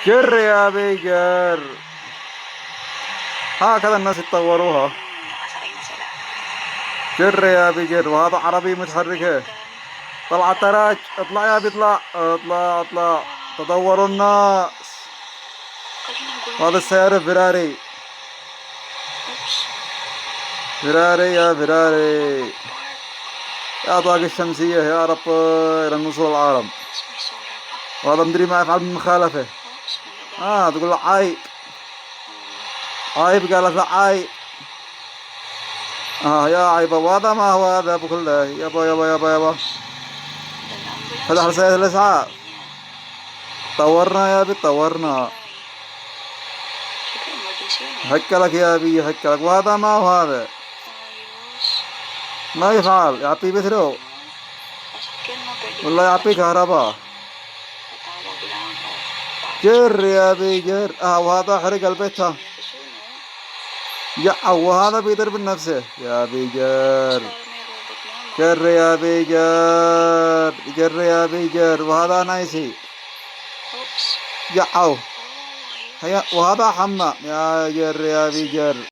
جر يا أبي جر. هكذا الناس يتطوروها. جر يا أبي جر. وهذا عربي متحركة. طلع تراج. اطلع يا أبي اطلع اطلع اطلع. تطوروا الناس. وهذا السيارة فيراري. فيراري يا فيراري. يا طاقة الشمسية يا رب إلى نصر العالم. وهذا مدري ما يفعل من مخالفة. تقول له عايب. عايب قالت له عايب. يا عيبة. وهذا ما هو هذا بكله. يابا يابا يابا يابا. فتح رسائل الإسعاف. طورنا يا أبي طورنا. هكلك يا أبي هكلك. وهذا ما هو هذا. ما يفعل. يعطيه بترو ولا يعطيه كهرباء. جر يا أبي جر. وهذا حرق البيت. وهذا بيضرب نفسه يا أبي جر. جر يا أبي جر. جر يا أبي جر. وهذا نايسي. وهذا حمام يا جر يا أبي جر.